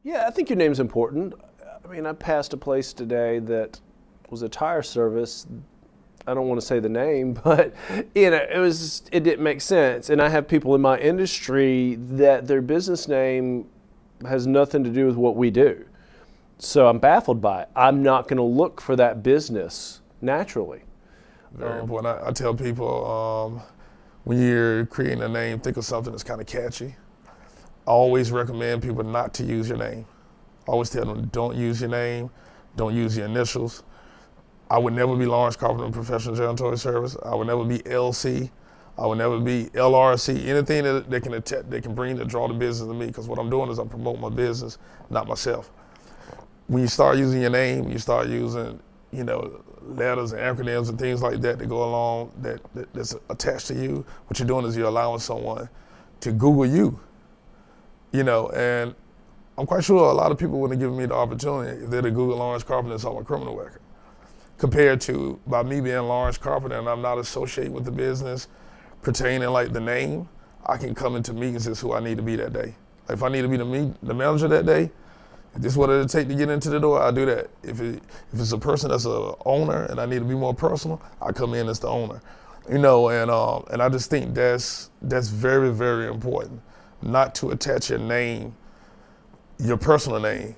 Yeah, I think your name's important. I mean, I passed a place today that was a tire service. I don't want to say the name, but it didn't make sense. And I have people in my industry that their business name has nothing to do with what we do. So I'm baffled by it. I'm not going to look for that business naturally. Very important. I tell people when you're creating a name, think of something that's kind of catchy. I always recommend people not to use your name. I always tell them, don't use your name, don't use your initials. I would never be Lawrence Carpenter Professional Janitorial Service. I would never be LC. I would never be LRC. Anything that they can bring to draw the business to me, because what I'm doing is I'm promoting my business, not myself. When you start using your name, you start using, letters and acronyms and things like that go along that's attached to you. What you're doing is you're allowing someone to Google you. And I'm quite sure a lot of people wouldn't have given me the opportunity if they'd have Googled Lawrence Carpenter and saw my criminal record. Compared to by me being Lawrence Carpenter and I'm not associated with the business pertaining like the name, I can come into meetings as who I need to be that day. If I need to be the manager that day, if this is what it'll take to get into the door, I'll do that. If it's a person that's a owner and I need to be more personal, I come in as the owner. And I just think that's very, very important. Not to attach your name, your personal name,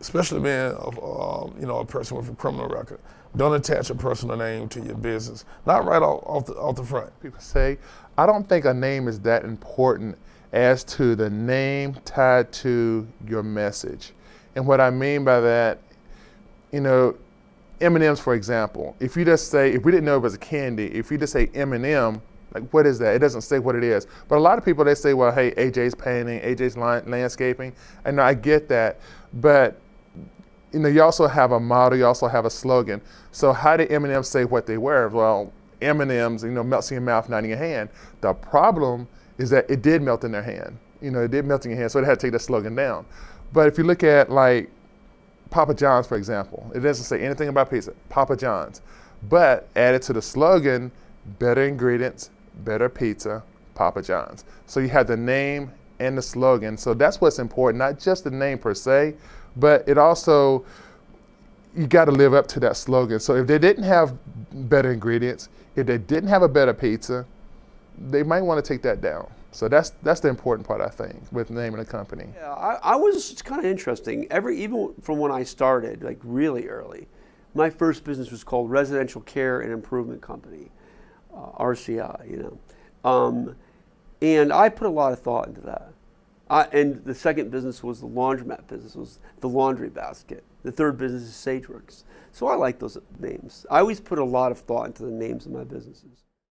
especially being a person with a criminal record. Don't attach a personal name to your business. Not right off the front. People say, I don't think a name is that important as to the name tied to your message. And what I mean by that, M&M's, for example, if we didn't know it was a candy, if you just say M&M, like, what is that? It doesn't say what it is. But a lot of people, they say, well, hey, AJ's painting, AJ's landscaping. And I get that. But, you also have a motto, you also have a slogan. So how did M&M say what they were? Well, M&M's, melts in your mouth, not in your hand. The problem is that it did melt in their hand. It did melt in your hand, so they had to take that slogan down. But if you look at, like, Papa John's, for example, it doesn't say anything about pizza, Papa John's. But added to the slogan, better ingredients, better pizza, Papa John's. So you have the name and the slogan. So that's what's important, not just the name per se, but it also, you got to live up to that slogan. So if they didn't have better ingredients, if they didn't have a better pizza, they might want to take that down. So that's the important part, I think, with naming a company. Yeah, I was, it's kind of interesting. Even from when I started, like really early, my first business was called Residential Care and Improvement Company. RCI, and I put a lot of thought into that. And the second business was the laundromat business, was the Laundry Basket. The third business is SageWorks. So I like those names. I always put a lot of thought into the names of my businesses.